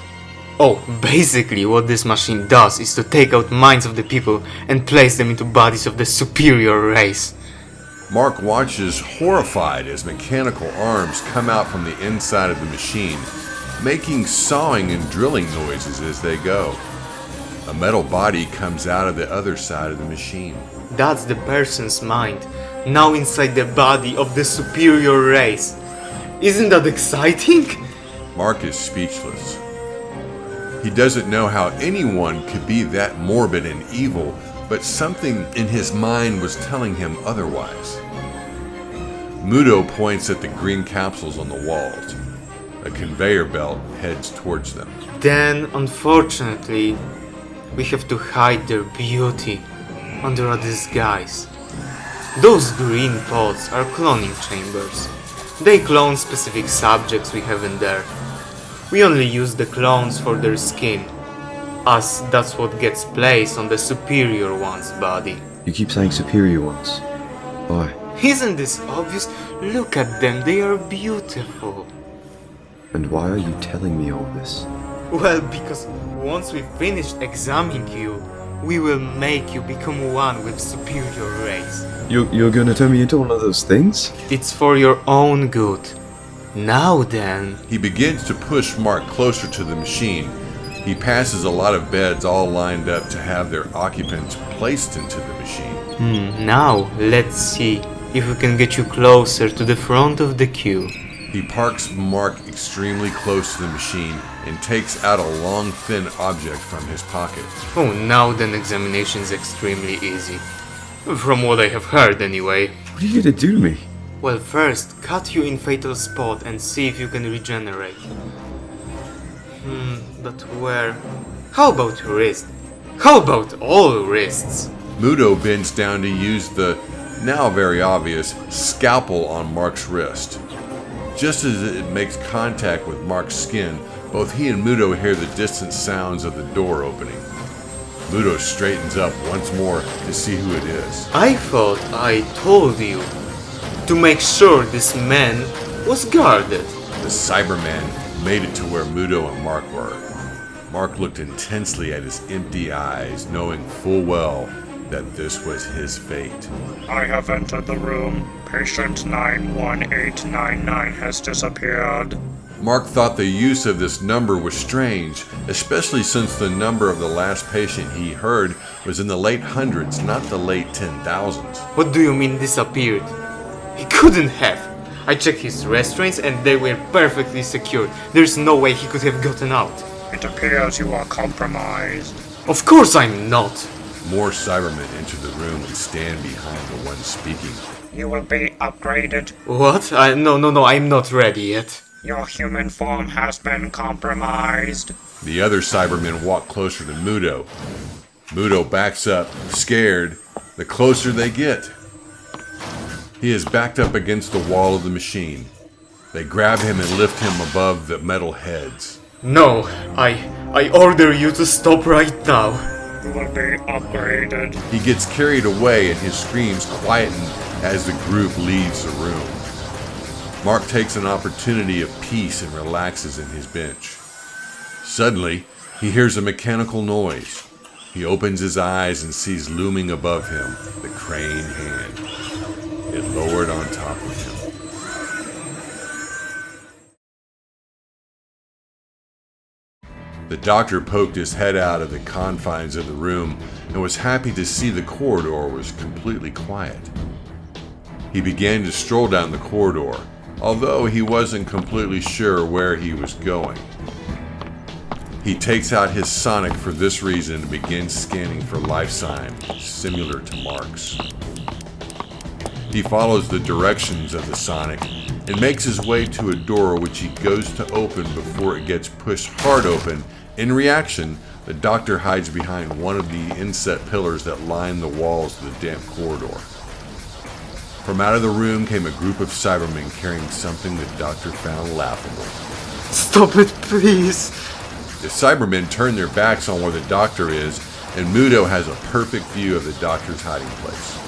Oh, basically what this machine does is to take out minds of the people and place them into bodies of the superior race. Mark watches horrified as mechanical arms come out from the inside of the machine, making sawing and drilling noises as they go. A metal body comes out of the other side of the machine. That's the person's mind, now inside the body of the superior race. Isn't that exciting? Mark is speechless. He doesn't know how anyone could be that morbid and evil, but something in his mind was telling him otherwise. Muto points at the green capsules on the walls. A conveyor belt heads towards them. Then, unfortunately, we have to hide their beauty under a disguise. Those green pods are cloning chambers. They clone specific subjects we have in there. We only use the clones for their skin, as that's what gets placed on the superior one's body. You keep saying superior ones. Why? Isn't this obvious? Look at them, they are beautiful. And why are you telling me all this? Well, because once we finish examining you, we will make you become one with superior race. You're gonna turn me into one of those things? It's for your own good. Now then... He begins to push Mark closer to the machine. He passes a lot of beds all lined up to have their occupants placed into the machine. Now, let's see if we can get you closer to the front of the queue. He parks Mark extremely close to the machine and takes out a long, thin object from his pocket. Oh, now then examination is extremely easy. From what I have heard, anyway. What are you gonna do to me? Well, first, cut you in fatal spot and see if you can regenerate. But where? How about wrist? How about all wrists? Muto bends down to use the, now very obvious, scalpel on Mark's wrist. Just as it makes contact with Mark's skin, both he and Muto hear the distant sounds of the door opening. Muto straightens up once more to see who it is. I thought I told you to make sure this man was guarded. The Cyberman made it to where Muto and Mark were. Mark looked intensely at his empty eyes, knowing full well that this was his fate. I have entered the room. Patient 91899 has disappeared. Mark thought the use of this number was strange, especially since the number of the last patient he heard was in the late hundreds, not the late 10,000s. What do you mean disappeared? He couldn't have. I checked his restraints and they were perfectly secured. There's no way he could have gotten out. It appears you are compromised. Of course I'm not. More Cybermen enter the room and stand behind the one speaking. You will be upgraded. What? No, I'm not ready yet. Your human form has been compromised. The other Cybermen walk closer to Muto. Muto backs up, scared, the closer they get. He is backed up against the wall of the machine. They grab him and lift him above the metal heads. No, I order you to stop right now. You will be upgraded. He gets carried away and his screams quieten as the group leaves the room. Mark takes an opportunity of peace and relaxes in his bench. Suddenly, he hears a mechanical noise. He opens his eyes and sees looming above him the crane hand. It lowered on top of him. The doctor poked his head out of the confines of the room and was happy to see the corridor was completely quiet. He began to stroll down the corridor, although he wasn't completely sure where he was going. He takes out his sonic for this reason and begins scanning for life signs similar to Mark's. He follows the directions of the sonic and makes his way to a door which he goes to open before it gets pushed hard open. In reaction, the doctor hides behind one of the inset pillars that line the walls of the damp corridor. From out of the room came a group of Cybermen carrying something the doctor found laughable. Stop it, please. The Cybermen turn their backs on where the doctor is, and Muto has a perfect view of the doctor's hiding place.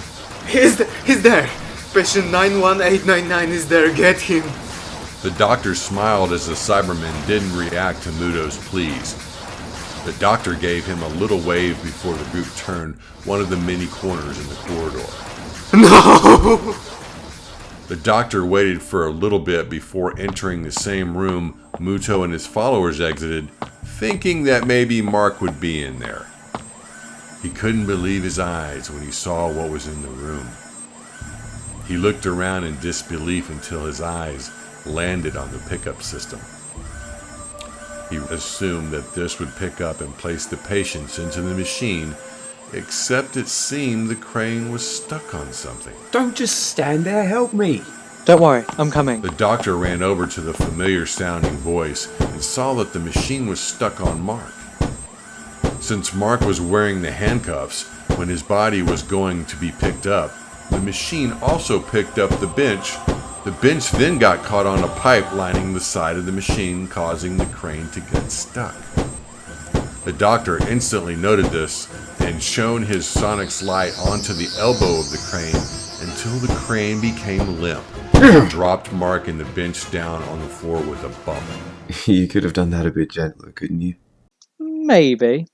He's there. Patient 91899 is there. Get him. The doctor smiled as the Cybermen didn't react to Muto's pleas. The doctor gave him a little wave before the group turned one of the many corners in the corridor. No! The doctor waited for a little bit before entering the same room Muto and his followers exited, thinking that maybe Mark would be in there. He couldn't believe his eyes when he saw what was in the room. He looked around in disbelief until his eyes landed on the pickup system. He assumed that this would pick up and place the patients into the machine, except it seemed the crane was stuck on something. Don't just stand there, help me! Don't worry, I'm coming. The doctor ran over to the familiar sounding voice and saw that the machine was stuck on Mark. Since Mark was wearing the handcuffs when his body was going to be picked up, the machine also picked up the bench. The bench then got caught on a pipe lining the side of the machine, causing the crane to get stuck. The doctor instantly noted this and shone his sonic's light onto the elbow of the crane until the crane became limp and dropped Mark and the bench down on the floor with a bump. You could have done that a bit gentler, couldn't you? Maybe.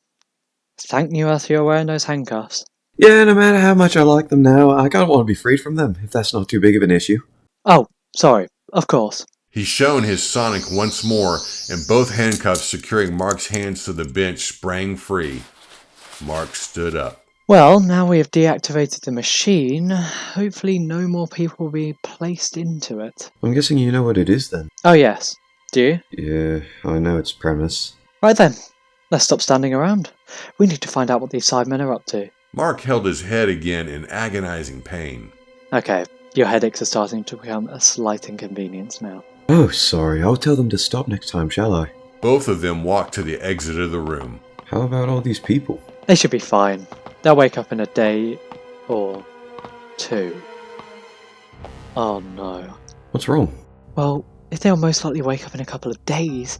Thank you as you're wearing those handcuffs. Yeah, no matter how much I like them now, I kinda want to be freed from them, if that's not too big of an issue. Oh, sorry. Of course. He shone his sonic once more, and both handcuffs securing Mark's hands to the bench sprang free. Mark stood up. Well, now we have deactivated the machine, hopefully no more people will be placed into it. I'm guessing you know what it is then. Oh yes. Do you? Yeah, I know its premise. Right then. Let's stop standing around. We need to find out what these Cybermen are up to. Mark held his head again in agonizing pain. Okay, your headaches are starting to become a slight inconvenience now. Oh, sorry, I'll tell them to stop next time, shall I? Both of them walked to the exit of the room. How about all these people? They should be fine. They'll wake up in a day or two. Oh no. What's wrong? Well, if they'll most likely wake up in a couple of days,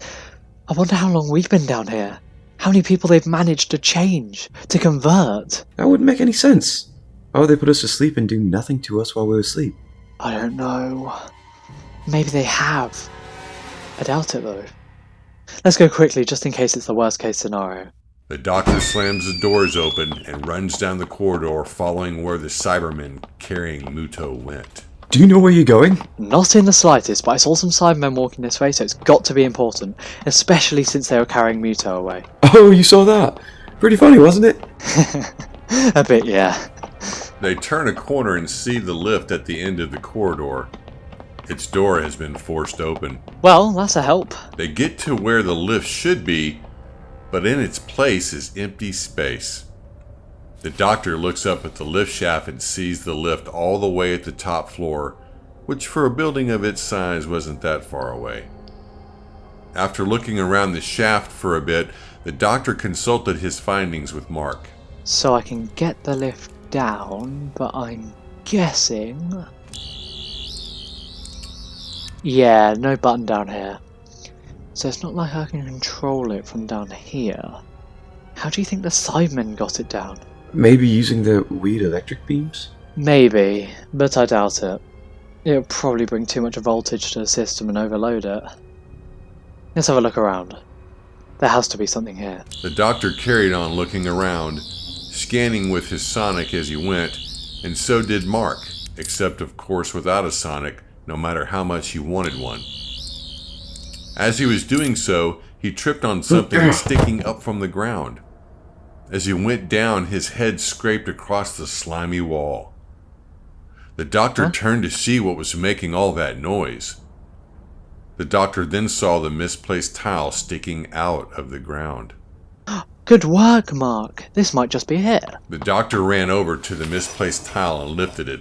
I wonder how long we've been down here. How many people they've managed to change, to convert. That wouldn't make any sense. Why would they put us to sleep and do nothing to us while we were asleep? I don't know. Maybe they have. I doubt it though. Let's go quickly just in case it's the worst case scenario. The doctor slams the doors open and runs down the corridor following where the Cybermen carrying Muto went. Do you know where you're going? Not in the slightest, but I saw some Cybermen walking this way, so it's got to be important. Especially since they were carrying Muto away. Oh, you saw that? Pretty funny, wasn't it? A bit, yeah. They turn a corner and see the lift at the end of the corridor. Its door has been forced open. Well, that's a help. They get to where the lift should be, but in its place is empty space. The doctor looks up at the lift shaft and sees the lift all the way at the top floor, which for a building of its size wasn't that far away. After looking around the shaft for a bit, the doctor consulted his findings with Mark. So I can get the lift down, but I'm guessing... Yeah, no button down here. So it's not like I can control it from down here. How do you think the Cybermen got it down? Maybe using the weird electric beams? Maybe, but I doubt it. It'll probably bring too much voltage to the system and overload it. Let's have a look around. There has to be something here. The doctor carried on looking around, scanning with his sonic as he went, and so did Mark, except of course without a sonic, no matter how much he wanted one. As he was doing so, he tripped on something sticking up from the ground. As he went down, his head scraped across the slimy wall. The doctor turned to see what was making all that noise. The doctor then saw the misplaced tile sticking out of the ground. Good work, Mark. This might just be it. The doctor ran over to the misplaced tile and lifted it.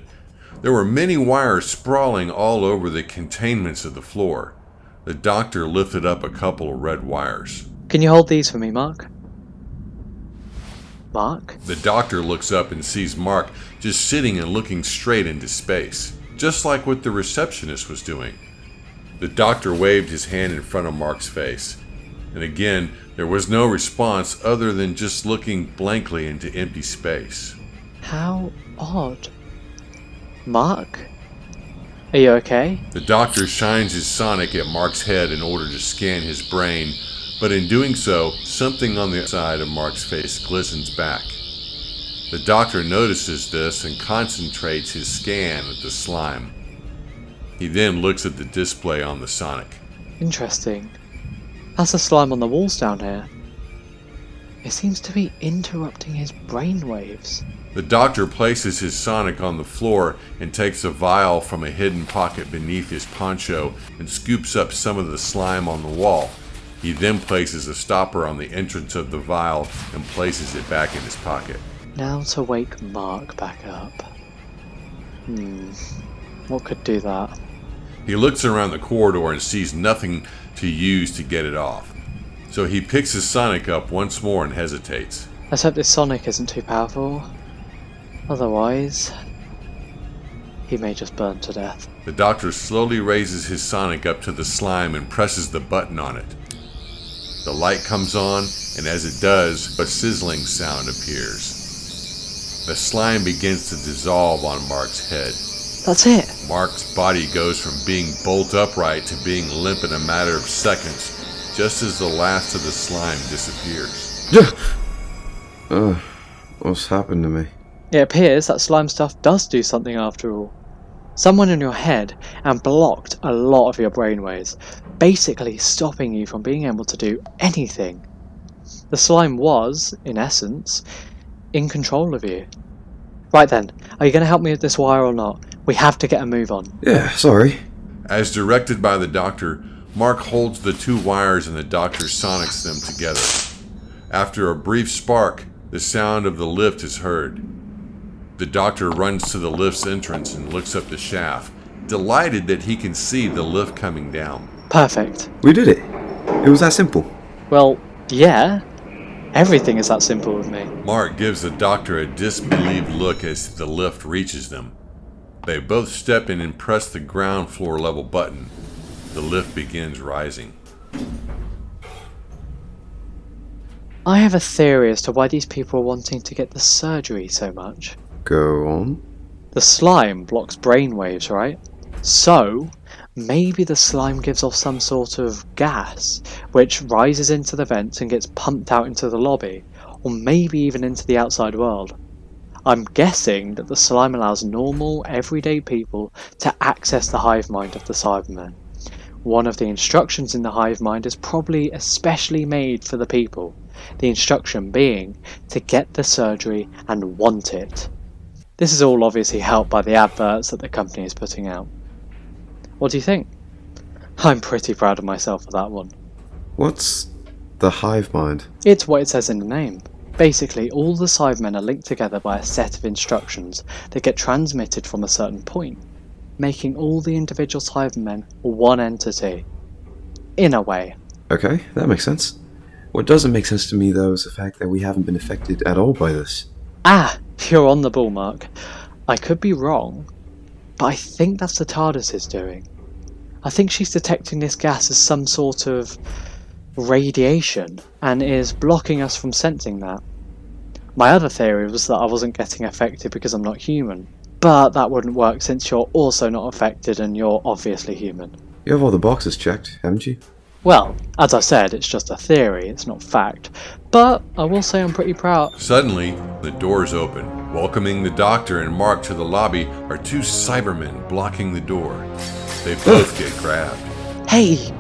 There were many wires sprawling all over the containments of the floor. The doctor lifted up a couple of red wires. Can you hold these for me, Mark? Mark? The doctor looks up and sees Mark just sitting and looking straight into space, just like what the receptionist was doing. The doctor waved his hand in front of Mark's face, and again there was no response other than just looking blankly into empty space. How odd. Mark? Are you okay? The doctor shines his sonic at Mark's head in order to scan his brain, but in doing so, something on the side of Mark's face glistens back. The doctor notices this and concentrates his scan at the slime. He then looks at the display on the sonic. Interesting. That's the slime on the walls down here. It seems to be interrupting his brainwaves. The doctor places his sonic on the floor and takes a vial from a hidden pocket beneath his poncho and scoops up some of the slime on the wall. He then places a stopper on the entrance of the vial and places it back in his pocket. Now to wake Mark back up. What could do that? He looks around the corridor and sees nothing to use to get it off. So he picks his sonic up once more and hesitates. Let's hope this sonic isn't too powerful. Otherwise... He may just burn to death. The doctor slowly raises his sonic up to the slime and presses the button on it. The light comes on, and as it does, a sizzling sound appears. The slime begins to dissolve on Mark's head. That's it. Mark's body goes from being bolt upright to being limp in a matter of seconds, just as the last of the slime disappears. What's happened to me? It appears that slime stuff does do something after all. Someone in your head and blocked a lot of your brainwaves, basically stopping you from being able to do anything. The slime was, in essence, in control of you. Right then, are you going to help me with this wire or not? We have to get a move on. Yeah, sorry. As directed by the doctor, Mark holds the two wires and the doctor sonics them together. After a brief spark, the sound of the lift is heard. The doctor runs to the lift's entrance and looks up the shaft, delighted that he can see the lift coming down. Perfect. We did it. It was that simple. Well, yeah. Everything is that simple with me. Mark gives the doctor a disbelieved look as the lift reaches them. They both step in and press the ground floor level button. The lift begins rising. I have a theory as to why these people are wanting to get the surgery so much. Go on. The slime blocks brainwaves, right? So, maybe the slime gives off some sort of gas, which rises into the vents and gets pumped out into the lobby, or maybe even into the outside world. I'm guessing that the slime allows normal, everyday people to access the hive mind of the Cybermen. One of the instructions in the hive mind is probably especially made for the people, the instruction being to get the surgery and want it. This is all obviously helped by the adverts that the company is putting out. What do you think? I'm pretty proud of myself for that one. What's the hive mind? It's what it says in the name. Basically, all the Cybermen are linked together by a set of instructions that get transmitted from a certain point, making all the individual Cybermen one entity. In a way. Okay, that makes sense. What doesn't make sense to me, though, is the fact that we haven't been affected at all by this. Ah, you're on the ball, Mark. I could be wrong, but I think that's the TARDIS is doing. I think she's detecting this gas as some sort of radiation and is blocking us from sensing that. My other theory was that I wasn't getting affected because I'm not human, but that wouldn't work since you're also not affected and you're obviously human. You have all the boxes checked, haven't you? Well, as I said, it's just a theory, it's not fact, but I will say I'm pretty proud. Suddenly, the doors open. Welcoming the doctor and Mark to the lobby are two Cybermen blocking the door. They both get grabbed. Hey!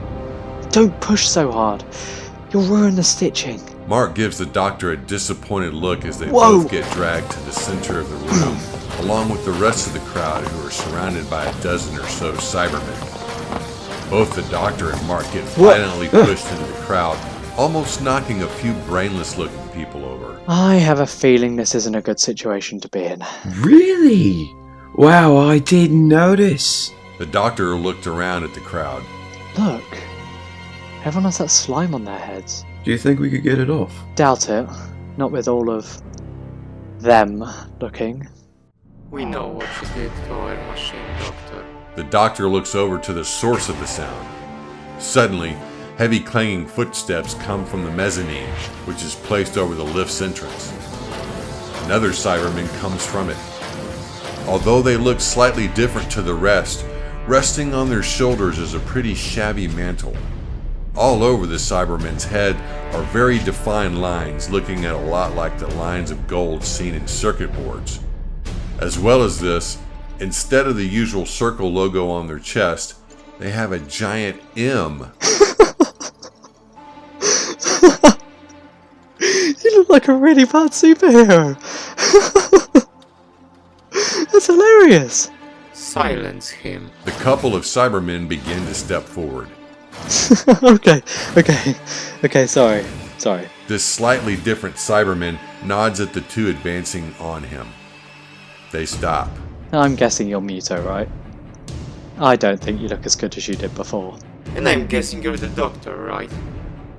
Don't push so hard. You'll ruin the stitching. Mark gives the doctor a disappointed look as they Whoa. both get dragged to the center of the room, along with the rest of the crowd who are surrounded by a dozen or so Cybermen. Both the doctor and Mark get violently pushed into the crowd, almost knocking a few brainless-looking people over. I have a feeling this isn't a good situation to be in. Really? Wow, I didn't notice. The doctor looked around at the crowd. Look. Everyone has that slime on their heads. Do you think we could get it off? Doubt it. Not with all of them looking. We know what you did to our machine, Doctor. The doctor looks over to the source of the sound. Suddenly, heavy clanging footsteps come from the mezzanine, which is placed over the lift's entrance. Another Cyberman comes from it. Although they look slightly different to the rest, resting on their shoulders is a pretty shabby mantle. All over the Cyberman's head are very defined lines looking at a lot like the lines of gold seen in circuit boards. As well as this, instead of the usual circle logo on their chest, they have a giant M. You look like a really bad superhero. That's hilarious. Silence him. The couple of Cybermen begin to step forward. Okay, sorry. This slightly different Cyberman nods at the two advancing on him. They stop. I'm guessing you're Muto, right? I don't think you look as good as you did before. And I'm guessing you're the Doctor, right?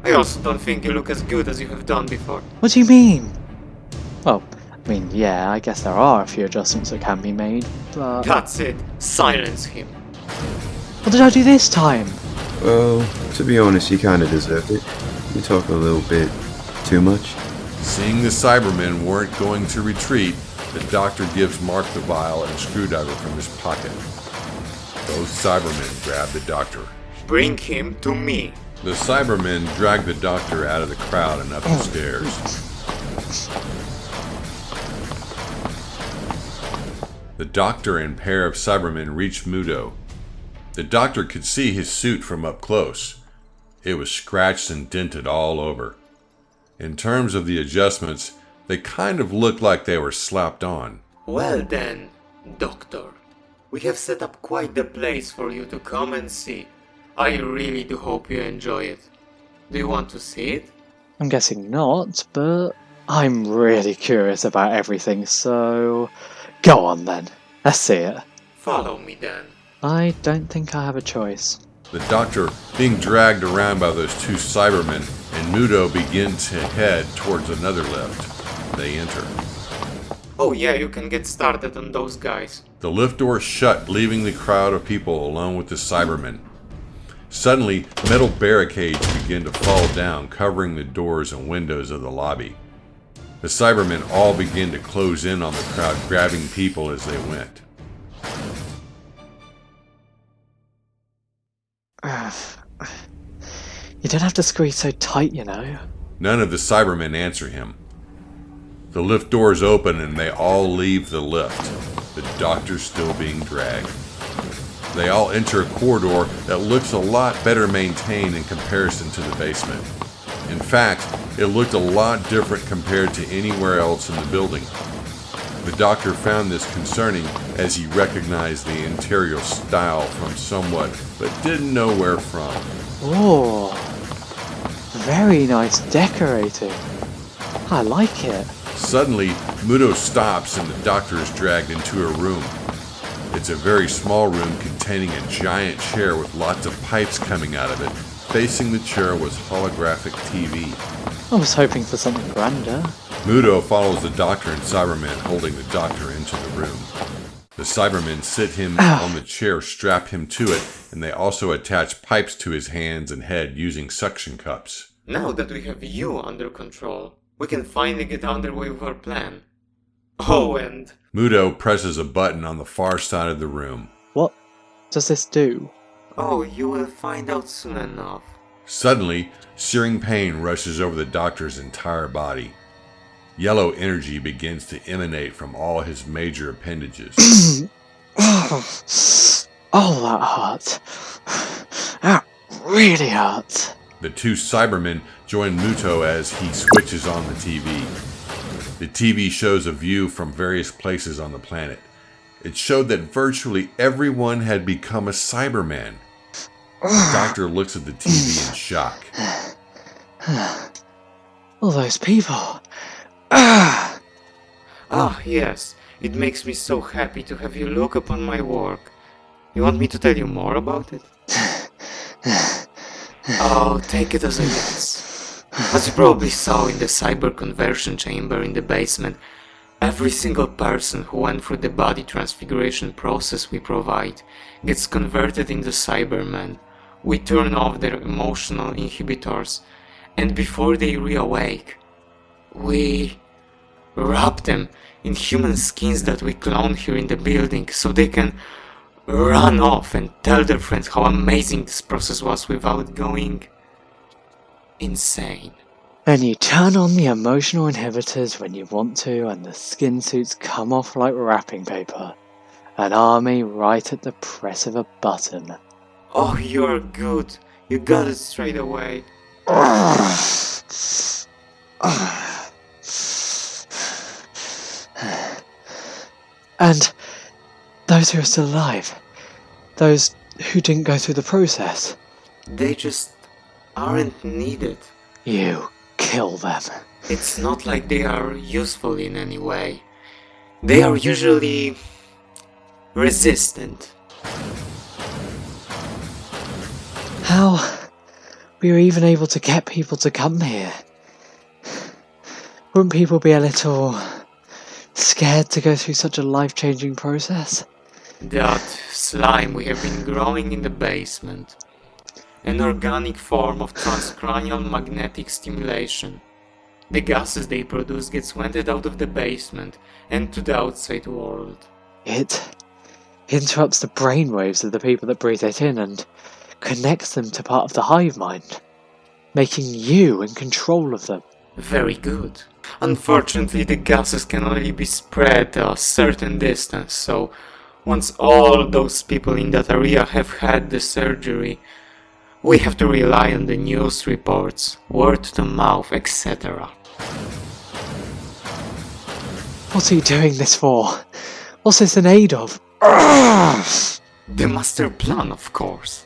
I also don't think you look as good as you have done before. What do you mean? Well, I mean, yeah, I guess there are a few adjustments that can be made, but... That's it. Silence him. What did I do this time? Well, to be honest, you kinda deserved it. You talk a little bit too much. Seeing the Cybermen weren't going to retreat, the doctor gives Mark the vial and screwdriver from his pocket. Both Cybermen grab the doctor. Bring him to me. The Cybermen drag the doctor out of the crowd and up the stairs. The doctor and pair of Cybermen reach Muto. The doctor could see his suit from up close. It was scratched and dented all over. In terms of the adjustments, they kind of looked like they were slapped on. Well then, Doctor, we have set up quite the place for you to come and see. I really do hope you enjoy it. Do you want to see it? I'm guessing not, but I'm really curious about everything, so... Go on then, let's see it. Follow me then. I don't think I have a choice. The doctor being dragged around by those two Cybermen, and Muto begin to head towards another lift. They enter. Oh yeah, you can get started on those guys. The lift door shut, leaving the crowd of people alone with the Cybermen. Suddenly, metal barricades begin to fall down, covering the doors and windows of the lobby. The Cybermen all begin to close in on the crowd, grabbing people as they went. You don't have to squeeze so tight, you know. None of the Cybermen answer him. The lift doors open and they all leave the lift, the doctor still being dragged. They all enter a corridor that looks a lot better maintained in comparison to the basement. In fact, it looked a lot different compared to anywhere else in the building. The doctor found this concerning as he recognized the interior style from somewhat, but didn't know where from. Oh, very nice decorating. I like it. Suddenly, Muto stops and the doctor is dragged into a room. It's a very small room containing a giant chair with lots of pipes coming out of it. Facing the chair was holographic TV. I was hoping for something grander. Muto follows the doctor and Cyberman holding the doctor into the room. The Cybermen sit him on the chair, strap him to it, and they also attach pipes to his hands and head using suction cups. Now that we have you under control, we can finally get underway with our plan. Oh, and... Muto presses a button on the far side of the room. What does this do? Oh, you will find out soon enough. Suddenly, searing pain rushes over the doctor's entire body. Yellow energy begins to emanate from all his major appendages. Oh, that hurt. That really hurt. The two Cybermen join Muto as he switches on the TV. The TV shows a view from various places on the planet. It showed that virtually everyone had become a Cyberman. The doctor looks at the TV in shock. All those people. Ah, yes. It makes me so happy to have you look upon my work. You want me to tell you more about it? Oh, take it as a yes. As you probably saw in the cyber conversion chamber in the basement, every single person who went through the body transfiguration process we provide gets converted into Cybermen. We turn off their emotional inhibitors, and before they reawake, we wrap them in human skins that we clone here in the building so they can run off and tell their friends how amazing this process was without going insane. And you turn on the emotional inhibitors when you want to, and the skin suits come off like wrapping paper. An army right at the press of a button. Oh, you're good. You got it straight away. And those who are still alive, those who didn't go through the process, They just aren't needed. you kill them. It's not like they are useful in any way. They are usually resistant. How we were even able to get people to come here? Wouldn't people be a little Scared to go through such a life-changing process? That slime we have been growing in the basement. An organic form of transcranial magnetic stimulation. The gases they produce get vented out of the basement and to the outside world. It interrupts the brainwaves of the people that breathe it in and connects them to part of the hive mind, making you in control of them. Very good. Unfortunately, the gases can only be spread a certain distance, so once all those people in that area have had the surgery, we have to rely on the news reports, word to mouth, etc. What are you doing this for? What's this in aid of? The master plan, of course.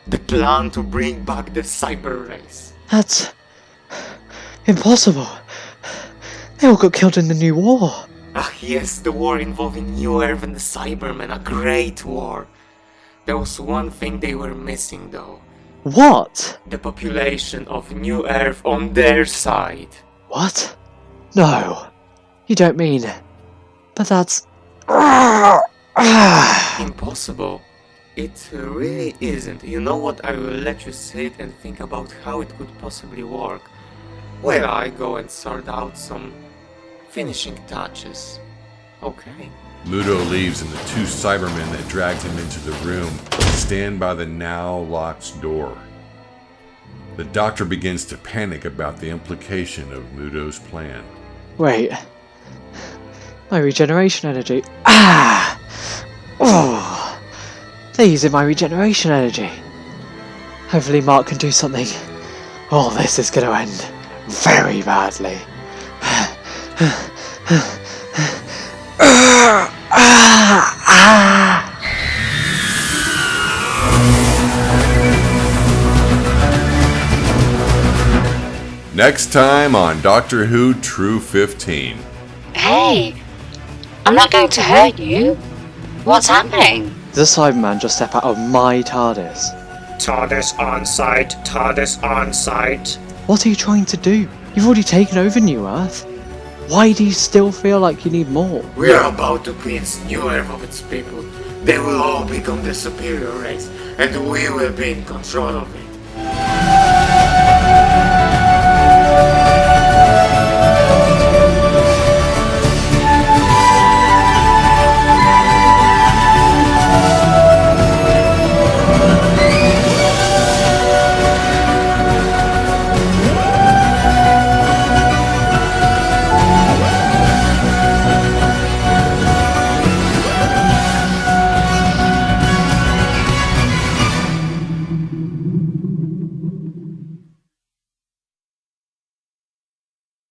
The plan to bring back the cyber race. That's impossible. They all got killed in the new war. Ah yes, the war involving New Earth and the Cybermen, a great war. There was one thing they were missing though. What? The population of New Earth on their side. What? No. You don't mean... But that's... Impossible. It really isn't. You know what, I will let you sit and think about how it could possibly work, while I go and sort out some finishing touches. Okay? Muto leaves and the two Cybermen that dragged him into the room stand by the now locked door. The doctor begins to panic about the implication of Muto's plan. Wait. My regeneration energy. Ah! Oh! They're using my regeneration energy. Hopefully Mark can do something. All this is going to end very badly. Next time on Doctor Who True15. Hey! I'm not going to hurt you. What's happening? Does the Cyberman just step out of my TARDIS? TARDIS on site, TARDIS on site. What are you trying to do? You've already taken over New Earth. Why do you still feel like you need more? We are about to cleanse New Earth of its people. They will all become the superior race, and we will be in control of it.